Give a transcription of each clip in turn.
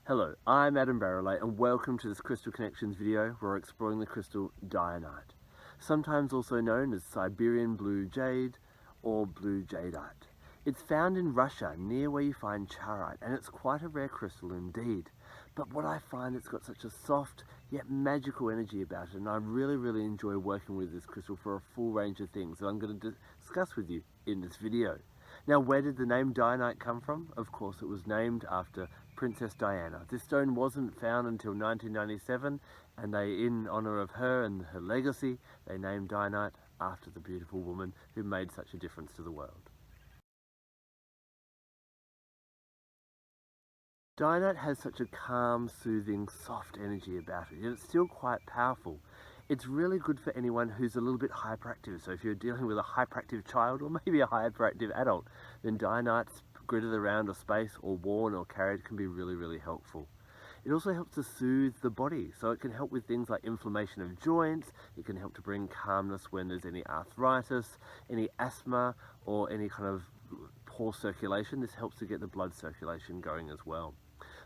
Hello, I'm Adam Barralet and welcome to this Crystal Connections video where we're exploring the crystal Dianite, sometimes also known as Siberian Blue Jade or Blue Jadeite. It's found in Russia near where you find Charoite, and it's quite a rare crystal indeed. But what I find, it's got such a soft yet magical energy about it, and I really enjoy working with this crystal for a full range of things that I'm going to discuss with you in this video. Now, where did the name Dianite come from? Of course, it was named after Princess Diana. This stone wasn't found until 1997, and in honor of her and her legacy, they named Dianite after the beautiful woman who made such a difference to the world. Dianite has such a calm, soothing, soft energy about it, yet it's still quite powerful. It's really good for anyone who's a little bit hyperactive. So if you're dealing with a hyperactive child or maybe a hyperactive adult, then Dianite's gridded around a space or worn or carried can be really helpful. It also helps to soothe the body, so it can help with things like inflammation of joints. It can help to bring calmness when there's any arthritis, any asthma, or any kind of poor circulation. This helps to get the blood circulation going as well.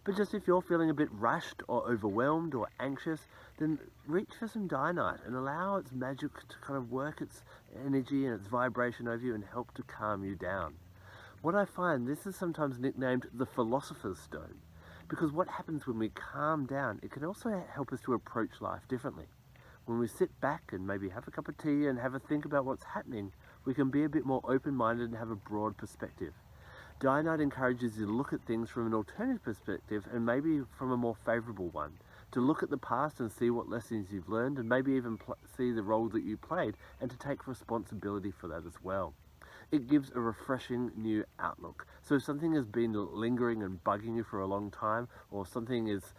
But just if you're feeling a bit rushed or overwhelmed or anxious, then reach for some Dianite and allow its magic to kind of work its energy and its vibration over you and help to calm you down. What I find, this is sometimes nicknamed the Philosopher's Stone, because what happens when we calm down, it can also help us to approach life differently. When we sit back and maybe have a cup of tea and have a think about what's happening, we can be a bit more open-minded and have a broad perspective. Dianite encourages you to look at things from an alternative perspective and maybe from a more favourable one. To look at the past and see what lessons you've learned and maybe even see the role that you played and to take responsibility for that as well. It gives a refreshing new outlook. So if something has been lingering and bugging you for a long time, or something is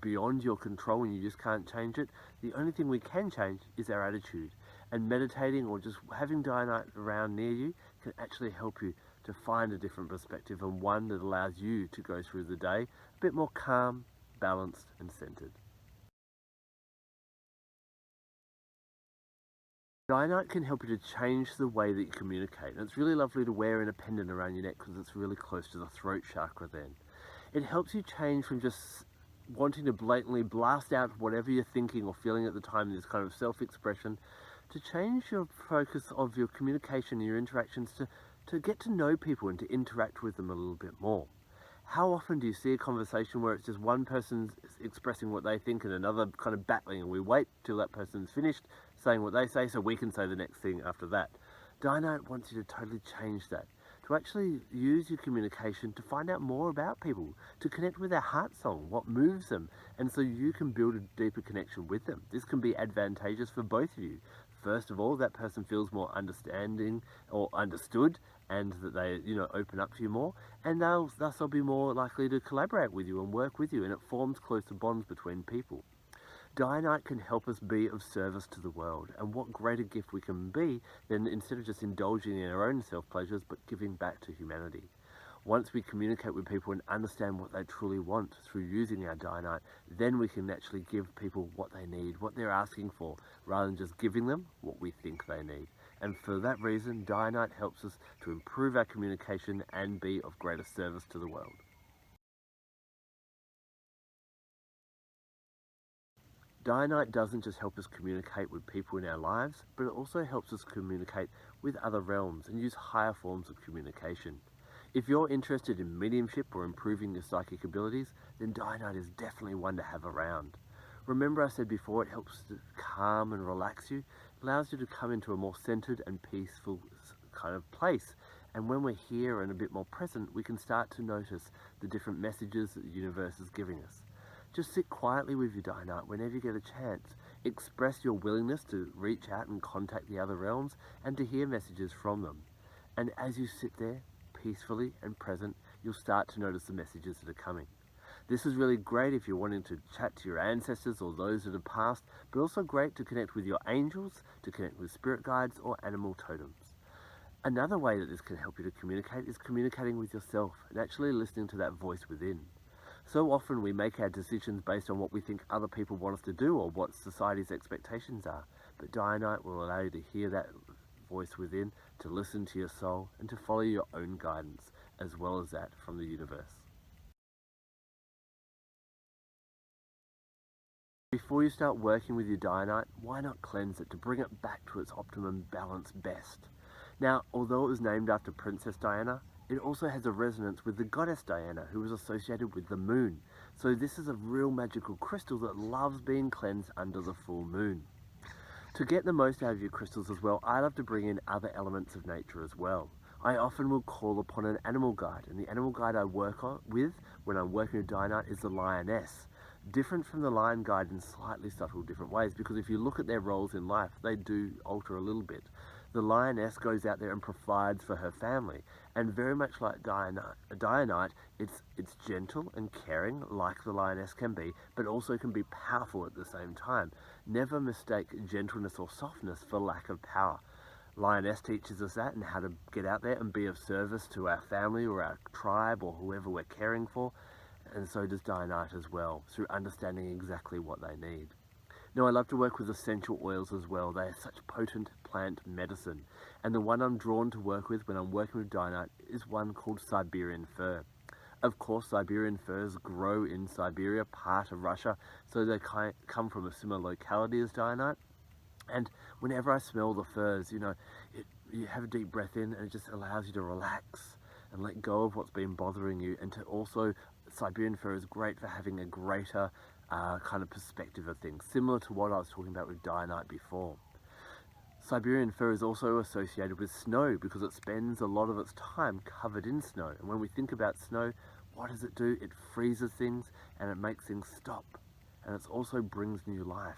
beyond your control and you just can't change it, the only thing we can change is our attitude. And meditating or just having Dianite around near you can actually help you to find a different perspective, and one that allows you to go through the day a bit more calm, balanced and centered. Dianite can help you to change the way that you communicate, and it's really lovely to wear in a pendant around your neck because it's really close to the throat chakra then. It helps you change from just wanting to blatantly blast out whatever you're thinking or feeling at the time, this kind of self-expression, to change your focus of your communication and your interactions to get to know people and to interact with them a little bit more. How often do you see a conversation where it's just one person expressing what they think and another kind of battling, and we wait till that person's finished saying what they say so we can say the next thing after that? Dianite wants you to totally change that, to actually use your communication to find out more about people, to connect with their heart song, what moves them, and so you can build a deeper connection with them. This can be advantageous for both of you. First of all, that person feels more understanding or understood, and that they, open up to you more, and thus they'll be more likely to collaborate with you and work with you, and it forms closer bonds between people. Dianite can help us be of service to the world, and what greater gift we can be than, instead of just indulging in our own self-pleasures, but giving back to humanity. Once we communicate with people and understand what they truly want through using our Dianite, then we can actually give people what they need, what they're asking for, rather than just giving them what we think they need. And for that reason, Dianite helps us to improve our communication and be of greater service to the world. Dianite doesn't just help us communicate with people in our lives, but it also helps us communicate with other realms and use higher forms of communication. If you're interested in mediumship or improving your psychic abilities, then Dianite is definitely one to have around. Remember, I said before, it helps to calm and relax you, allows you to come into a more centered and peaceful kind of place. And when we're here and a bit more present, we can start to notice the different messages that the universe is giving us. Just sit quietly with your Dianite whenever you get a chance. Express your willingness to reach out and contact the other realms and to hear messages from them. And as you sit there, peacefully and present, you'll start to notice the messages that are coming. This is really great if you're wanting to chat to your ancestors or those that have passed, but also great to connect with your angels, to connect with spirit guides or animal totems. Another way that this can help you to communicate is communicating with yourself and actually listening to that voice within. So often we make our decisions based on what we think other people want us to do or what society's expectations are, but Dianite will allow you to hear that voice within, to listen to your soul, and to follow your own guidance, as well as that from the universe. Before you start working with your Dianite, why not cleanse it to bring it back to its optimum balance best? Now, although it was named after Princess Diana, it also has a resonance with the goddess Diana, who was associated with the moon. So this is a real magical crystal that loves being cleansed under the full moon. To get the most out of your crystals as well, I love to bring in other elements of nature as well. I often will call upon an animal guide, and the animal guide I work with when I'm working with Dianite is the lioness. Different from the lion guide in slightly subtle different ways, because if you look at their roles in life, they do alter a little bit. The lioness goes out there and provides for her family, and very much like Dianite, it's gentle and caring, like the lioness can be, but also can be powerful at the same time. Never mistake gentleness or softness for lack of power. Lioness teaches us that and how to get out there and be of service to our family or our tribe or whoever we're caring for, and so does Dianite as well, through understanding exactly what they need. Now, I love to work with essential oils as well. They are such potent plant medicine, and the one I'm drawn to work with when I'm working with Dianite is one called Siberian fir. Of course, Siberian firs grow in Siberia, part of Russia, so they come from a similar locality as Dianite. And whenever I smell the firs, you have a deep breath in, and it just allows you to relax and let go of what's been bothering you, and to also, Siberian fir is great for having a greater kind of perspective of things, similar to what I was talking about with Dianite before. Siberian fir is also associated with snow because it spends a lot of its time covered in snow. And when we think about snow, what does it do? It freezes things and it makes things stop. And it also brings new life.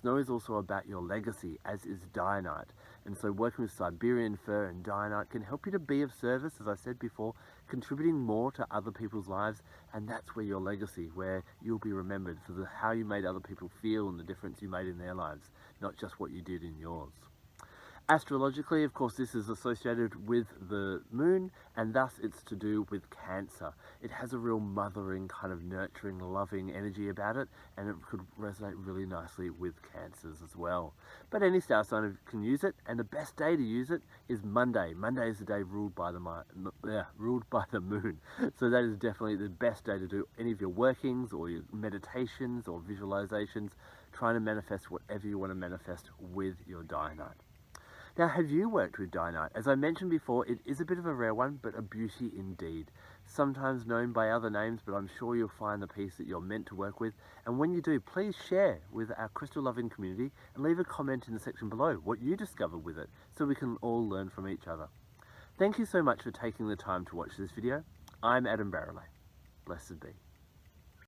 Snow is also about your legacy, as is Dianite. And so working with Siberian fir and Dianite can help you to be of service, as I said before, contributing more to other people's lives, and that's where your legacy, where you'll be remembered for how you made other people feel and the difference you made in their lives, not just what you did in yours. Astrologically, of course, this is associated with the moon, and thus it's to do with Cancer. It has a real mothering, kind of nurturing, loving energy about it, and it could resonate really nicely with Cancers as well. But any star sign can use it, and the best day to use it is Monday. Monday is the day ruled by the moon. So that is definitely the best day to do any of your workings or your meditations or visualizations, trying to manifest whatever you want to manifest with your Dianite. Now, have you worked with Dianite? As I mentioned before, it is a bit of a rare one, but a beauty indeed. Sometimes known by other names, but I'm sure you'll find the piece that you're meant to work with. And when you do, please share with our crystal loving community and leave a comment in the section below what you discover with it, so we can all learn from each other. Thank you so much for taking the time to watch this video. I'm Adam Barralet. Blessed be.